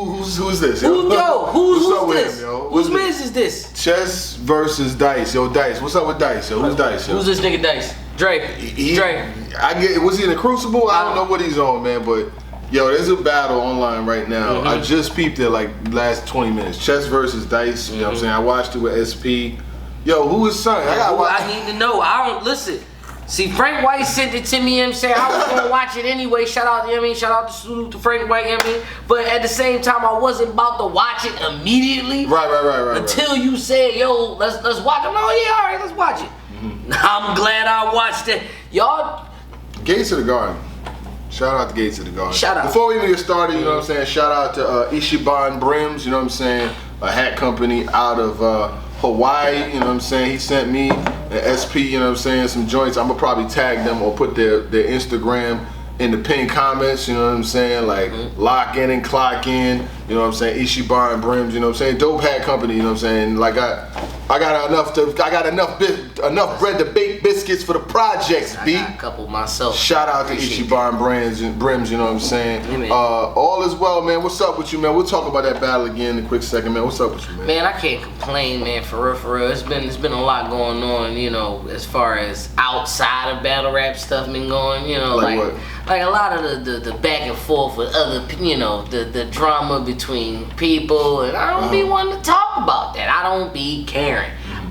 Who's this? Who's with this? him, yo? Whose man's is this? Chess versus Dice. Yo, Dice. What's up with Dice? Yo, who's Dice? Yo? Who's this nigga Dice? Dre. Dre. I get. Was he in the Crucible? I don't know what he's on, man. But yo, there's a battle online right now. I just peeped it like last 20 minutes. Chess versus Dice. You know what I'm saying? I watched it with SP. Yo, who is son? I need to know. I don't listen. See, Frank White sent it to me, you know what I'm saying? I was gonna watch it anyway. Shout out, you know what I mean? Shout out to Frank White, you know what I mean? But at the same time, I wasn't about to watch it immediately. Right. Until you said, yo, let's watch it. Oh yeah, all right, let's watch it. I'm glad I watched it. Y'all. Gates of the Garden. Shout out to Gates of the Garden. Shout out. Before we even get started, you know what I'm saying? Shout out to Ichiban Brims, you know what I'm saying? A hat company out of Hawaii, you know what I'm saying? He sent me an SP, you know what I'm saying, some joints. I'm gonna probably tag them or put their Instagram in the pinned comments, you know what I'm saying? Like lock in and clock in, you know what I'm saying? Ichiban and Brims, you know what I'm saying? Dope hat company, you know what I'm saying? Like I got enough bread to bake biscuits for the projects, B. I got a couple myself. Shout out to Ichiban Brims, you know what I'm saying? Yeah, all is well, man. What's up with you, man? We'll talk about that battle again in a quick second, man. What's up with you, man? Man, I can't complain, man, for real. It's been a lot going on, you know, as far as outside of battle rap stuff been going, you know, like a lot of the back and forth with other, you know, the drama between people, and I don't be wanting to talk about that. I don't be caring.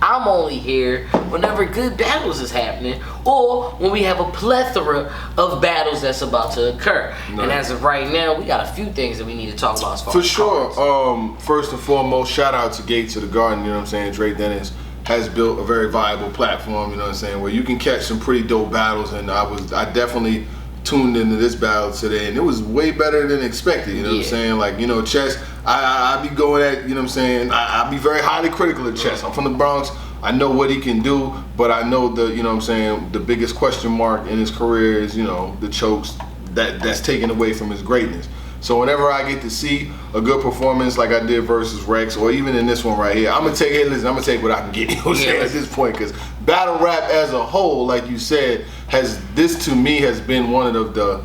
I'm only here whenever good battles is happening or when we have a plethora of battles that's about to occur. Nice. And as of right now, we got a few things that we need to talk about as far as sure. First and foremost, shout out to Gates of the Garden, you know what I'm saying? Dre Dennis has built a very viable platform, you know what I'm saying, where you can catch some pretty dope battles, and I definitely tuned into this battle today, and it was way better than expected, you know what I'm saying? Like, you know, Chess, I be going at, you know what I'm saying, I be very highly critical of Chess. I'm from the Bronx, I know what he can do, but I know you know what I'm saying, the biggest question mark in his career is, you know, the chokes that's taken away from his greatness. So whenever I get to see a good performance like I did versus Rex, or even in this one right here, I'm gonna take what I can get, you know what I'm saying, at this point, because battle rap as a whole, like you said, this to me has been one of the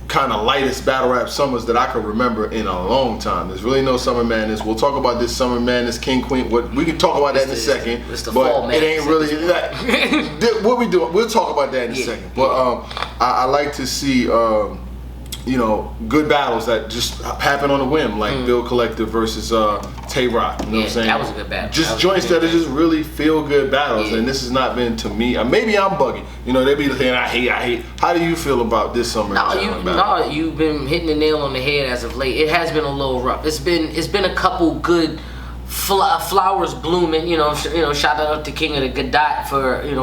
kind of lightest battle rap summers that I can remember in a long time. There's really no Summer Madness. We'll talk about this Summer Madness, King Queen. We can talk about that in a second. But it ain't really like, what we do. We'll talk about that in a second. But I like to see you know, good battles that just happen on a whim, like Bill Collective versus Tay Roc. You know what I'm saying? That was a good battle. Just joints that are just really feel good battles, and this has not been to me. Maybe I'm buggy. You know, they be saying I hate. How do you feel about this summer? You've been hitting the nail on the head as of late. It has been a little rough. It's been a couple good flowers blooming, you know. Shout out to King of the Gotti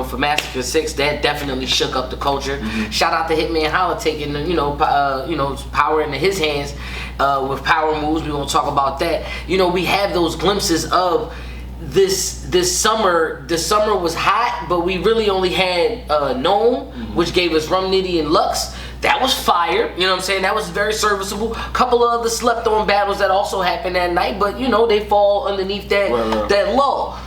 for Massacre 6. That definitely shook up the culture. Shout out to Hitman Holla taking power into his hands with power moves. We won't talk about that. You know, we have those glimpses of this summer. The summer was hot, but we really only had Gnome, which gave us Rum Nitti and Lux. That was fire, you know what I'm saying? That was very serviceable. Couple of other slept on battles that also happened that night, but you know, they fall underneath that lull.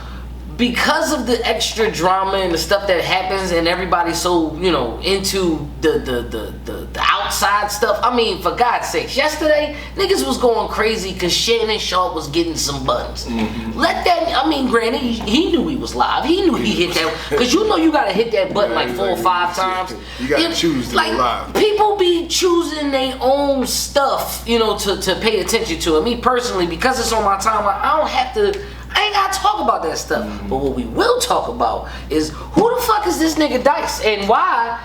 Because of the extra drama and the stuff that happens, and everybody's so, you know, into the outside stuff. I mean, for God's sakes, yesterday niggas was going crazy because Shannon Sharp was getting some buttons. Let that. I mean, granted, he knew he was live. He knew he hit that, because you know you gotta hit that button like 4 or 5 times. You gotta choose to be live. People be choosing their own stuff, you know, to pay attention to it. Me personally, because it's on my timeline, I ain't gotta talk about that stuff. But what we will talk about is who the fuck is this nigga Dice, and why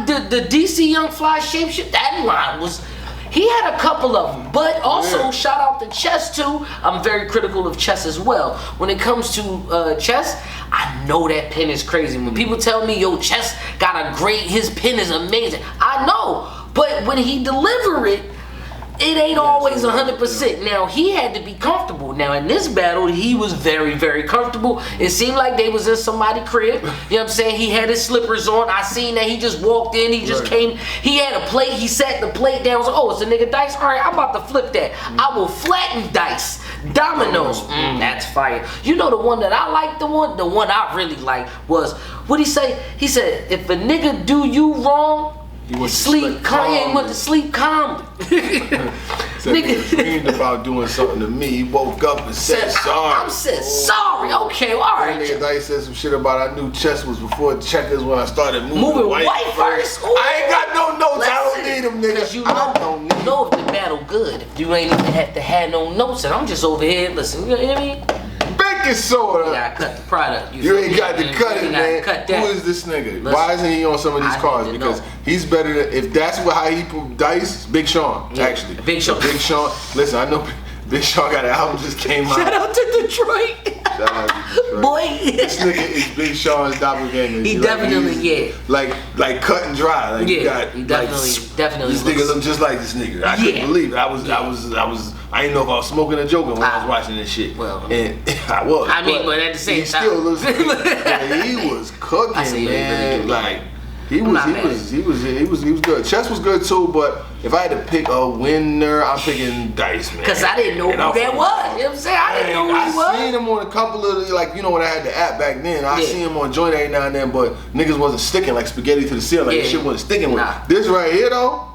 the DC Young Fly shapeshifter, that line was, he had a couple of them, but also shout out to Chess too. I'm very critical of Chess as well. When it comes to Chess, I know that pen is crazy. When people tell me, yo, Chess got his pen is amazing, I know, but when he deliver it ain't always 100%. Now, he had to be comfortable. Now, in this battle, he was very, very comfortable. It seemed like they was in somebody's crib. You know what I'm saying? He had his slippers on. I seen that he just walked in. He just came. He had a plate. He sat the plate down. I was like, oh, it's a nigga Dice? All right, I'm about to flip that. I will flatten Dice. Dominoes. That's fire. You know the one that I like, the one I really like was, what'd he say? He said, if a nigga do you wrong, He went sleep. Kanye went to sleep calmly. Said he dreamed about doing something to me. He woke up and said sorry. I said sorry. Okay, all right. Nigga Dice said some shit about I knew chess was before checkers when I started moving white first. Ooh. I ain't got no notes. I don't need them, nigga. You know if the battle good. If you ain't even had to have no notes, and I'm just over here listening. You know what I mean? Baking soda. You gotta cut the product. You ain't got to cut it, man. Cut that. Who is this nigga? Listen, why isn't he on some of these cards? Because know. he's better than, if that's how he put Dice, Big Sean, actually. Big Sean. Big Sean. Listen, I know Big Sean got an album just came out. Shout out to Detroit. Shout out to Detroit. Boy. This nigga is Big Sean's doppelganger. He definitely, Like cut and dry. Like yeah, you got, he definitely. This nigga look just like this nigga. I couldn't believe it. I didn't know if I was smoking or joking when I was watching this shit. Well, and I was. But at the same time, he still looks. He was cooking, man. Like he was good. Chess was good too, but if I had to pick a winner, I'm picking Dice, man. Cause I didn't know who that was. You know what I'm saying? I didn't know who he was. I seen him on a couple of when I had the app back then. I seen him on joint every now and then, but niggas wasn't sticking like spaghetti to the ceiling. Like shit wasn't sticking with him. This right here though.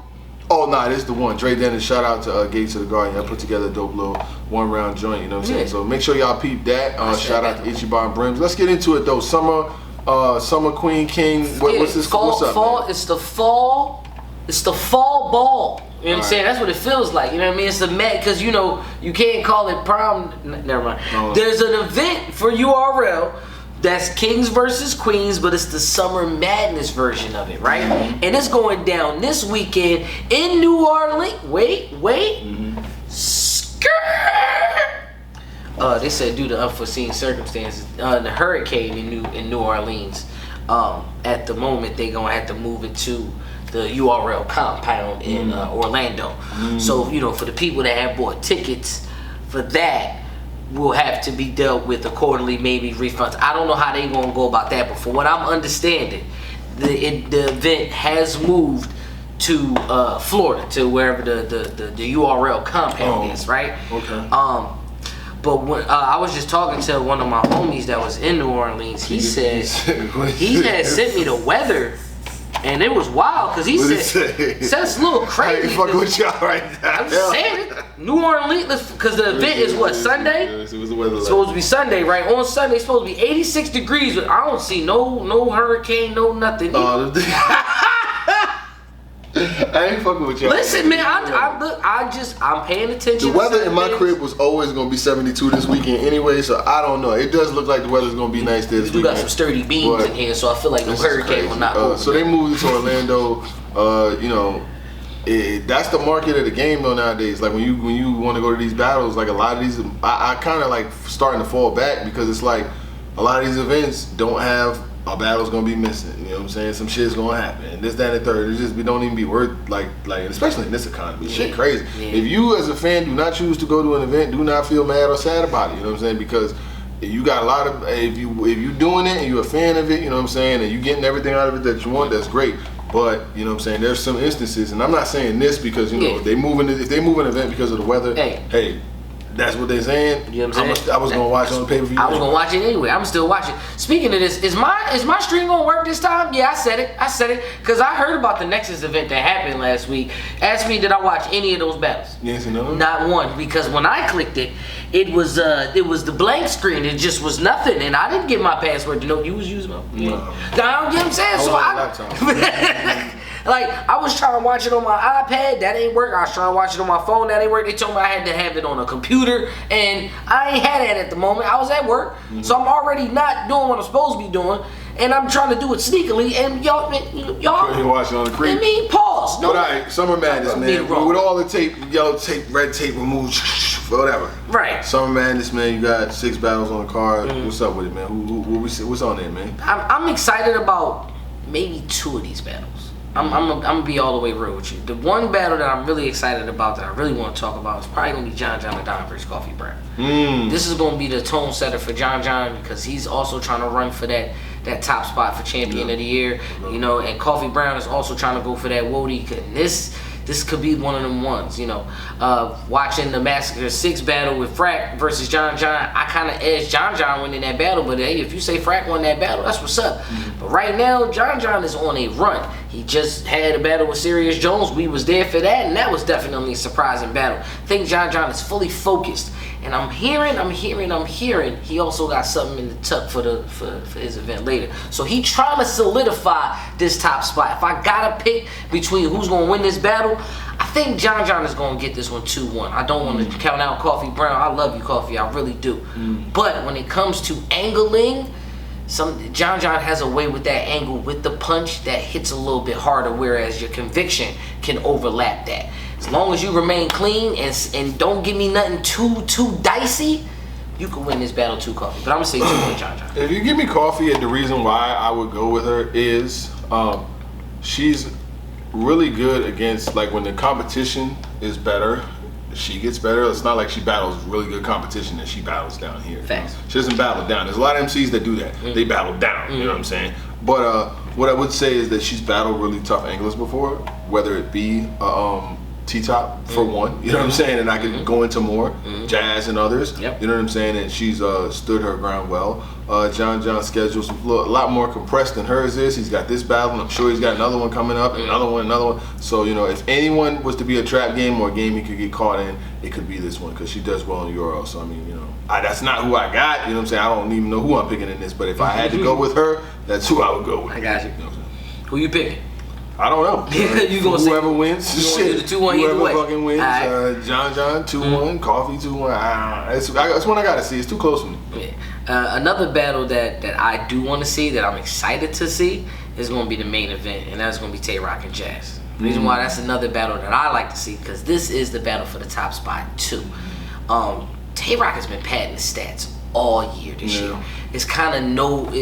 Oh nah, this is the one. Dre Dennis, shout out to Geechi the Guardian. I put together a dope little 1 round joint, you know what I'm saying? So make sure y'all peep that. Shout out to Ichiban and Brims. Let's get into it though. Summer Queen King. What's this? What's up? Fall. It's the fall. It's the fall ball. You know what I'm saying? That's what it feels like. You know what I mean? It's the Met, because you know you can't call it prom. Never mind. No. There's an event for URL. That's Kings versus Queens, but it's the Summer Madness version of it, right? Mm-hmm. And it's going down this weekend in New Orleans. Wait. Mm-hmm. Skirt. They said due to unforeseen circumstances, the hurricane in New Orleans. At the moment, they're gonna have to move it to the URL compound in Orlando. Mm-hmm. So for the people that have bought tickets for that, will have to be dealt with accordingly, maybe refunds. I don't know how they gonna go about that, but for what I'm understanding, the event has moved to Florida, to wherever the URL compound is, right? Okay. But when I was just talking to one of my homies that was in New Orleans, he said he had sent me the weather. And it was wild because he said it's a little crazy. I ain't fucking with y'all right now. I'm just saying it. New Orleans, because the event is what, Sunday? It was the weather. It's supposed to be Sunday, right? On Sunday, it's supposed to be 86 degrees, but I don't see no hurricane, no nothing. I ain't fucking with y'all. Listen, man, I'm paying attention. The weather in my crib was always gonna be 72 this weekend anyway, so I don't know. It does look like the weather's gonna be nice this weekend. You got some sturdy beams in here, so I feel like the hurricane will not move. So they moved it to Orlando. That's the market of the game though nowadays. Like when you want to go to these battles, like a lot of these, I kind of like starting to fall back because it's like a lot of these events don't have. A battle's gonna be missing, you know what I'm saying? Some shit's gonna happen, and this, that, and the third. It don't even be worth like, especially in this economy, shit crazy. Yeah. If you as a fan do not choose to go to an event, do not feel mad or sad about it. You know what I'm saying? Because you got a lot of if you doing it and you're a fan of it, you know what I'm saying, and you getting everything out of it that you want, that's great. But you know what I'm saying? There's some instances, and I'm not saying this because if they move an event because of the weather, hey. That's what they're saying. You know what I'm saying? I was gonna watch on the pay-per-view. I was gonna watch it anyway. I'm still watching. Speaking of this, is my stream gonna work this time? Yeah, I said it. Cause I heard about the Nexus event that happened last week. Asked me did I watch any of those battles? Yes or no? Not one. Because when I clicked it, it was the blank screen. It just was nothing, and I didn't get my password to know you was using my. No. You know what I'm saying? So like, I was trying to watch it on my iPad, that ain't work. I was trying to watch it on my phone, that ain't work. They told me I had to have it on a computer, and I ain't had that at the moment. I was at work, so I'm already not doing what I'm supposed to be doing, and I'm trying to do it sneakily, and y'all you watching on the creep. I mean, pause. No, but alright, Summer Madness, man. With all the tape, yellow tape, red tape removed, whatever. Right. Summer Madness, man. You got 6 battles on the card. What's up with it, man? What's on there, man? I'm excited about maybe 2 of these battles. I'm gonna be all the way real with you. The one battle that I'm really excited about, that I really want to talk about, is probably gonna be John and Don versus Coffee Brown. This is gonna be the tone setter for John because he's also trying to run for that top spot for champion of the year, and Coffee Brown is also trying to go for that Wody. This could be one of them ones, watching the Massacre 6 battle with Frack versus John, I kind of edged John winning that battle, but hey, if you say Frack won that battle, that's what's up. But right now, John is on a run. He just had a battle with Serious Jones. We was there for that, and that was definitely a surprising battle. I think John is fully focused, and I'm hearing. He also got something in the tuck for his event later. So he trying to solidify this top spot. If I gotta pick between who's gonna win this battle, I think John is gonna get this one 2-1. I don't want to count out Coffee Brown. I love you, Coffee. I really do. But when it comes to angling, John has a way with that angle with the punch that hits a little bit harder, whereas your Conviction can overlap that. As long as you remain clean and don't give me nothing too dicey, you can win this battle too, Coffee. But I'm gonna say 2-1 John. If you give me Coffee, and the reason why I would go with her is she's really good against, like, when the competition is better, she gets better. It's not like she battles really good competition and she battles down here. Facts. She doesn't battle down. There's a lot of MCs that do that. They battle down, you know what I'm saying? But what I would say is that she's battled really tough anglers before, whether it be T-Top for one, you know what I'm saying? And I could go into more, Jazz and others, you know what I'm saying? And she's stood her ground well. John's schedule's a lot more compressed than hers is. He's got this battle, and I'm sure he's got another one coming up, and another one. So, you know, if anyone was to be a trap game or a game he could get caught in, it could be this one, because she does well in Euro. So, I mean, you know, that's not who I got, you know what I'm saying? I don't even know who I'm picking in this, but if I had to go with her, that's who I would go with. I got you. You know what I'm saying? Who you picking? I don't know. You gonna whoever wins, you gonna do the 2-1 either whoever way. fucking wins. Right. John 2-1, Coffee 2-1. That's one I gotta see. It's too close for me. Yeah. Another battle that I do want to see, that I'm excited to see, is going to be the main event, and that's going to be Tay Roc and Jazz. The reason why that's another battle that I like to see, because this is the battle for the top spot too. Tay Roc has been padding his stats all year this year. It's kind of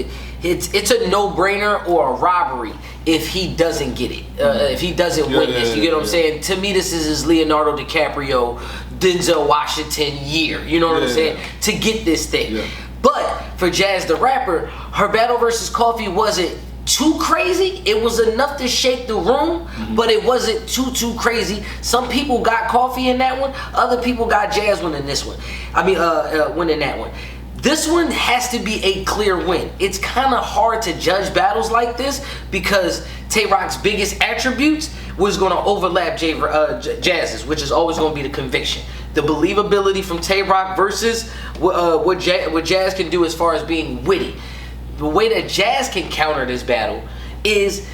it's a no-brainer or a robbery if he doesn't get it, if he doesn't win this. You get what I'm saying? To me, this is his Leonardo DiCaprio, Denzel Washington year. You know what I'm saying? To get this thing. Yeah. But for Jazz the rapper, her battle versus Coffee wasn't too crazy. It was enough to shake the room, but it wasn't too crazy. Some people got Coffee in that one. Other people got Jazz winning this one. Winning that one. This one has to be a clear win. It's kind of hard to judge battles like this because Tay Roc's biggest attributes was going to overlap Jazz's, which is always going to be the conviction. The believability from Tay Roc versus what Jazz can do as far as being witty. The way that Jazz can counter this battle is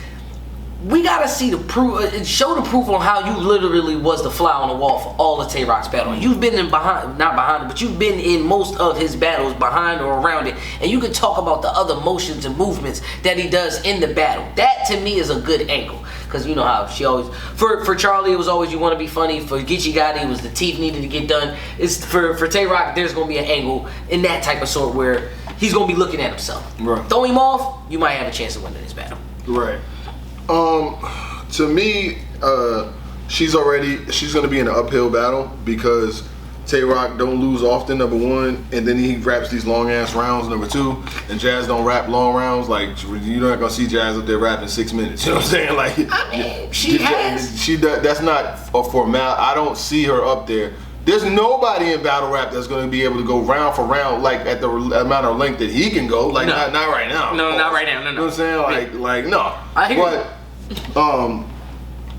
we gotta see the proof, show the proof on how you literally was the fly on the wall for all of Tay Roc's battles. You've been not behind it, but you've been in most of his battles behind or around it, and you can talk about the other motions and movements that he does in the battle. That to me is a good angle, because you know how she always, for Charlie it was always you want to be funny. For Geechi Gotti it was the teeth needed to get done. It's for Tay Roc, there's gonna be an angle in that type of sort where he's gonna be looking at himself. Right. Throw him off, you might have a chance of winning this battle. Right. To me, she's gonna be in an uphill battle because Tay Roc don't lose often, number one, and then he raps these long ass rounds, number two, and Jazz don't rap long rounds. Like, you're not gonna see Jazz up there rapping 6 minutes. You know what I'm saying? Like, I mean, she does. That's not a formal. I don't see her up there. There's nobody in battle rap that's going to be able to go round for round like at the amount of length that he can go. Like, no. not right now. No, not right now. No. You know what I'm saying? Like no. I hear you.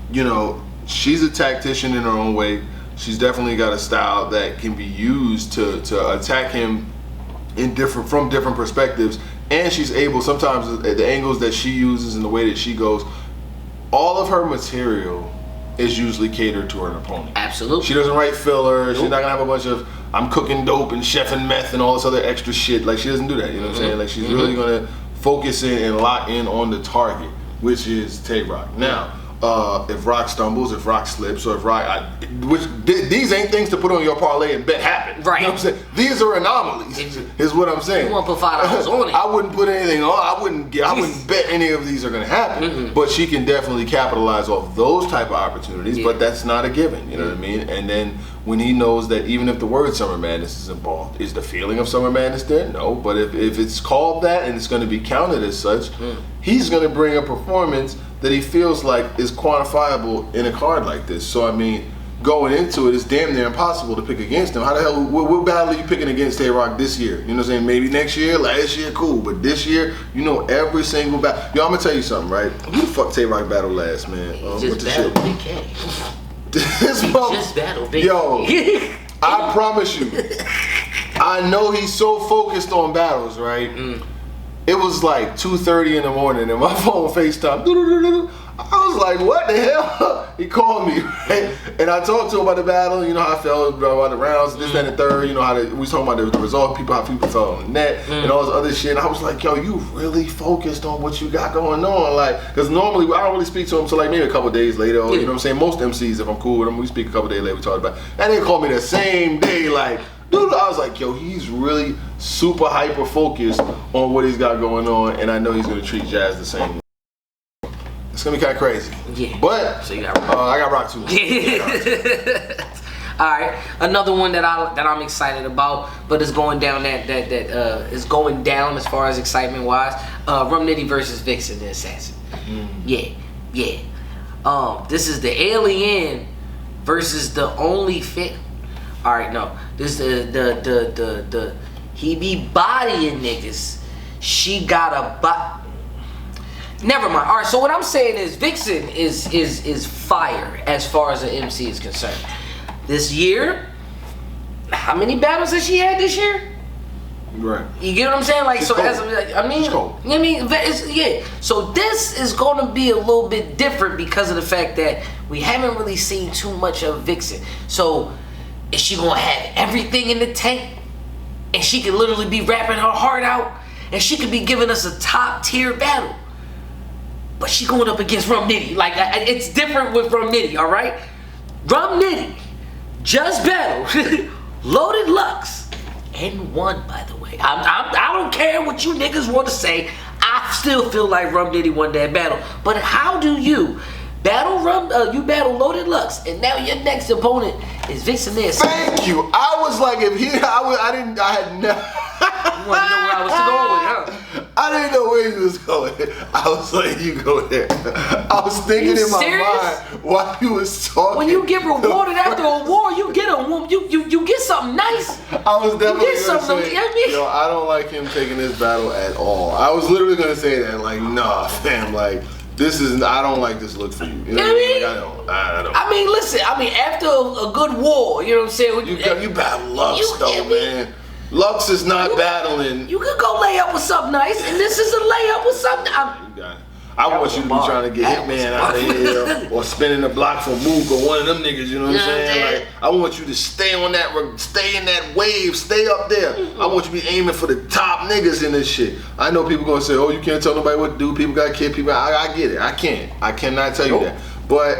You know, she's a tactician in her own way. She's definitely got a style that can be used to attack him from different perspectives, and she's able sometimes the angles that she uses and the way that she goes. All of her material is usually catered to her opponent. Absolutely. She doesn't write filler. Nope. She's not gonna have a bunch of I'm cooking dope and chefing meth and all this other extra shit. Like, she doesn't do that. You know what I'm saying? Like, she's really gonna focus in and lock in on the target, which is Tay Roc. Now, if Roc stumbles, if Roc slips, or if these ain't things to put on your parlay and bet happen. Right. You know what I'm saying? These are anomalies. Is what I'm saying. You want to put $5 on it? I wouldn't put anything on. I wouldn't bet any of these are gonna happen. But she can definitely capitalize off those type of opportunities. But that's not a given. You know what I mean? And then when he knows that even if the word Summer Madness is involved, is the feeling of Summer Madness there? No. But if it's called that and it's going to be counted as such, he's going to bring a performance that he feels like is quantifiable in a card like this. So, I mean, going into it, it's damn near impossible to pick against him. How the hell, what battle are you picking against Tay Roc this year? You know what I'm saying? Maybe next year, last year, cool. But this year, you know every single battle. Yo, I'm gonna tell you something, right? Who the fuck Tay Roc battle last, man? Just battle Big K. Just battle Big K. Yo, I promise you, I know he's so focused on battles, right? It was like 2:30 in the morning and my phone FaceTime. I was like, what the hell? He called me, right? And I talked to him about the battle, you know how I felt about the rounds, this, that, and the third, you know, we was talking about the result, how people felt on the net, and all this other shit. And I was like, yo, you really focused on what you got going on? Like, because normally I don't really speak to him until like maybe a couple days later, or, you know what I'm saying? Most MCs, if I'm cool with them, we speak a couple days later, we talk about it. And they called me the same day, like, dude, I was like, yo, he's really super hyper focused on what he's got going on, and I know he's gonna treat Jazz the same way. It's gonna be kind of crazy. Yeah. But so you got Roc. I got Roc too. All right, another one that I'm excited about, but it's going down is going down as far as excitement wise. Rum Nitti versus Vixen the Assassin. Yeah. This is the Alien versus the Only Fit. All right, no, this is the he be bodying niggas. She got a Never mind. All right. So what I'm saying is Vixen is fire as far as the MC is concerned. This year, how many battles has she had this year? Right. You get what I'm saying? Like, it's so cold. as I mean, it's cold. I mean, yeah. So this is going to be a little bit different because of the fact that we haven't really seen too much of Vixen. So is she gonna have everything in the tank, and she can literally be rapping her heart out, and she could be giving us a top tier battle? But she going up against Rum Nitti. Like, it's different with Rum Nitti, all right? Rum Nitti just battled Loaded Lux and won, by the way. I don't care what you niggas want to say. I still feel like Rum Nitti won that battle. But how do you battle you battle Loaded Lux, and now your next opponent is Vixen there? Thank you. I was like, if he, I had never. You want to know where I was going with, huh? I didn't know where he was going. I was like, you go there. I was thinking in my mind while you was talking. When you get rewarded after a war, you get you get something nice. I was definitely gonna say, yo, I don't like him taking this battle at all. I was literally gonna say that, like, nah, fam, like, I don't like this look for you. You know what I mean? I don't. I mean, listen, after a good war, you know what I'm saying? You battle Lux though, man. Lux is not battling. You could go lay up with something nice, and this is a layup with something. I want you to be trying to get Hitman out of here, or spinning the block for Mook or one of them niggas. You know what I'm saying? Like, I want you to stay in that wave, stay up there. I want you to be aiming for the top niggas in this shit. I know people gonna say, "Oh, you can't tell nobody what to do. People got kids. People." I get it. I cannot tell you that. But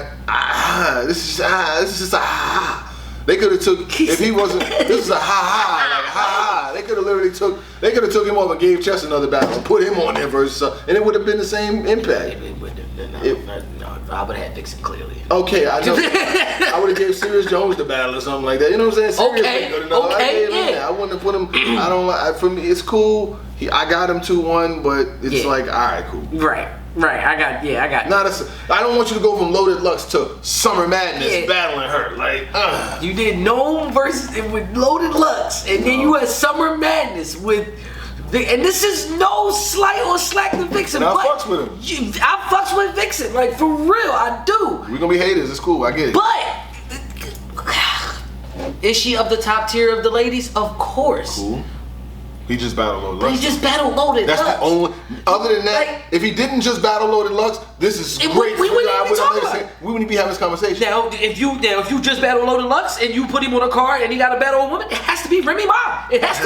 this is just a. They could have took, if he wasn't, this is a ha. They could have literally took him off and gave Chess another battle and put him on there versus, and it would have been the same impact. No, I would have had Vixen clearly. Okay, I know. I would have gave Serious Jones the battle or something like that. You know what I'm saying? Okay, I wouldn't have put him. I don't like. For me, it's cool. I got him 2-1, but it's like, all right, cool. Right. I got. I don't want you to go from Loaded Lux to Summer Madness battling her. Like, you did Gnome with Loaded Lux, and then you had Summer Madness with. And this is no slight or slack to Vixen. And I fucks with him. I fucks with Vixen, like, for real, I do. We're gonna be haters. It's cool. I get it. But is she of the top tier of the ladies? Of course. Cool. He just battled Loaded Lux. He just battled Loaded Lux. That's the only. Other than that, like, if he didn't just battle Loaded Lux, this is great. We wouldn't be having this conversation. Now, if you just battle Loaded Lux and you put him on a card and he got to battle a woman, it has to be Remy Ma. It has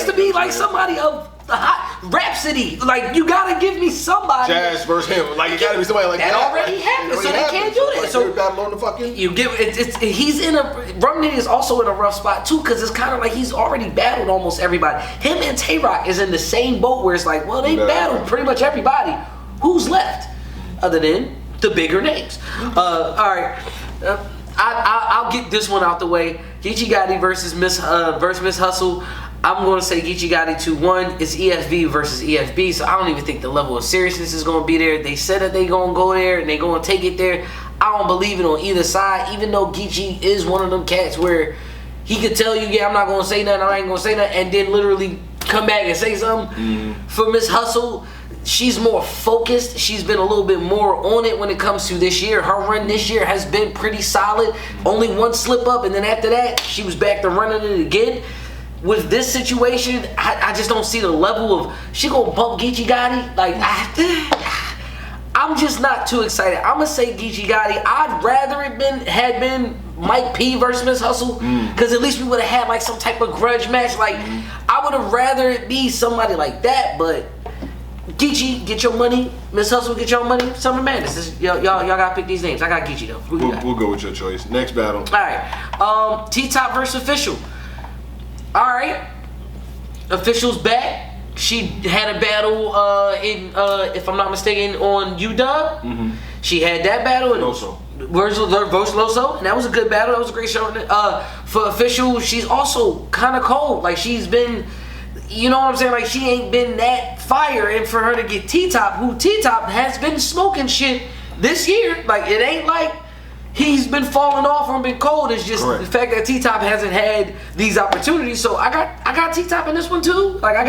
to be like somebody of the hot Rhapsody. Like, you gotta give me somebody. Jazz versus him. Like, it gotta be somebody like that. That already happened, so they can't do that. So battle on the fucking. You give he's in a Rum Nitti is also in a rough spot too, because it's kind of like he's already battled almost everybody. Him and Tay Roc is in the same boat where it's like, well, they battled pretty much everybody. Who's left other than the bigger names? All right. I'll get this one out the way. Geechi Gotti versus Miss Hustle. I'm going to say Geechi Gotti 2-1. It's EFB versus EFB, so I don't even think the level of seriousness is going to be there. They said that they going to go there and they going to take it there. I don't believe it on either side. Even though Geechi is one of them cats where he could tell you, yeah, I'm not gonna say nothing, I ain't gonna say nothing, and then literally come back and say something. For Miss Hustle, she's more focused. She's been a little bit more on it when it comes to this year. Her run this year has been pretty solid. Only one slip up, and then after that, she was back to running it again. With this situation, I just don't see the level of she gonna bump Geechi Gotti. Like I'm just not too excited. I'm gonna say Geechi Gotti. I'd rather it had been Mike P versus Miss Hustle, because at least we would have had like some type of grudge match. Like I would have rather it be somebody like that. But Geechi, get your money. Miss Hustle, get your money. Summer Madness. Y'all gotta pick these names. I got Geechi though. We'll go with your choice. Next battle. All right. T-Top versus Official. All right. Official's back. She had a battle in, if I'm not mistaken, on UW. She had that battle. Loso. Versus Loso, and that was a good battle. That was a great show. For Official, she's also kind of cold. Like she's been, you know what I'm saying? Like she ain't been that fire. And for her to get T-Top, who T-Top has been smoking shit this year. Like it ain't like he's been falling off or been cold. It's just the fact that T-Top hasn't had these opportunities. So I got T-Top in this one too. Like I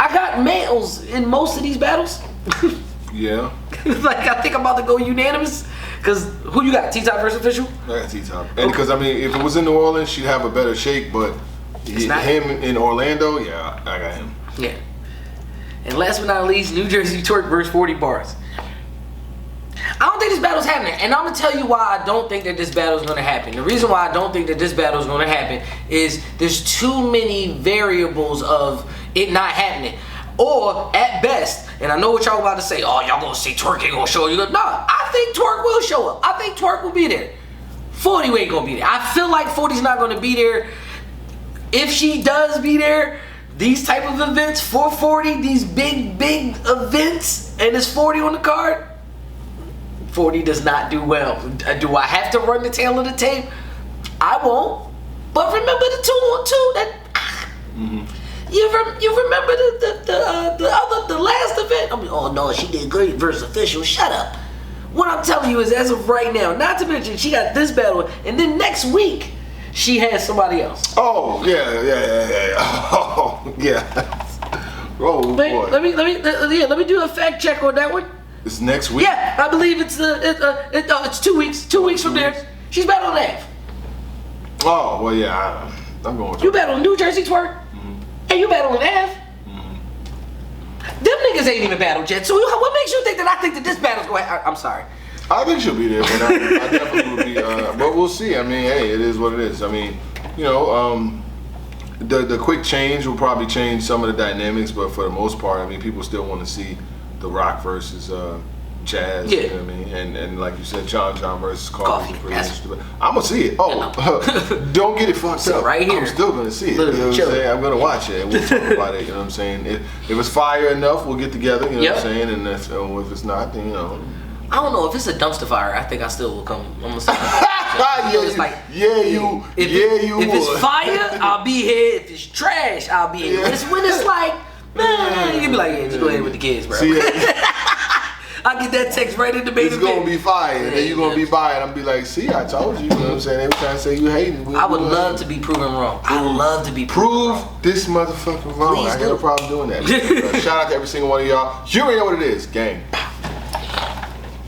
got males in most of these battles. Yeah. Like I think I'm about to go unanimous. Cause who you got? T-Top versus Official? I got T-Top. And because I mean, if it was in New Orleans, she'd have a better shake. But him in Orlando, yeah, I got him. Yeah. And last but not least, New Jersey Twerk versus 40 Bars. I don't think this battle's happening, and I'm gonna tell you why I don't think that this battle's gonna happen. The reason why I don't think that this battle's gonna happen is there's too many variables of it not happening. Or at best, and I know what y'all about to say, oh, y'all gonna say Twerk ain't gonna show you. Nah, I think Twerk will show up. I think Twerk will be there. 40 ain't gonna be there. I feel like 40's not gonna be there. If she does be there, these type of events for 40, these big events, and there's 40 on the card, 40 does not do well. Do I have to run the tail of the tape? I won't. But remember the 2-on-2 that. You remember the last event? I mean, oh no, she did great versus Official. Shut up. What I'm telling you is, as of right now, not to mention she got this battle, and then next week she has somebody else. Oh yeah. Oh yeah. Oh boy. Let me do a fact check on that one. It's next week. Yeah, I believe it's 2 weeks. 2 weeks from there, she's battling Nav. Oh well, yeah. I'm going with you battling New Jersey Twerk. And you battling Nav? Them niggas ain't even battled yet. So what makes you think that I think that this battle's going to I'm sorry. I think she'll be there, but I definitely will be. But we'll see. I mean, hey, it is what it is. I mean, you know, the quick change will probably change some of the dynamics, but for the most part, I mean, people still want to see The Roc versus Jazz. Yeah. You know what I mean? And like you said, John versus Coffee. I'm gonna see it. Oh, don't get it fucked up. Right here. I'm still gonna see it. You know what I'm saying? I'm gonna watch it and we'll talk about it. You know what I'm saying? If it's fire enough, we'll get together. You know what I'm saying? And if it's not, then you know. I don't know if it's a dumpster fire. I think I still will come. I'm gonna say. If it's fire, I'll be here. If it's trash, I'll be here. When it's like, man, you can be like, yeah, just go ahead with the kids, bro. See, I'll get that text right in the main event. It's gonna be fire, and then you're gonna be by it. I'm be like, see, I told you. You know what I'm saying? Every time I say you hate it. I would love to be proven wrong. I would love to be proven wrong. Prove this motherfucker wrong. Please I got no problem doing that. Shout out to every single one of y'all. You already know what it is, gang.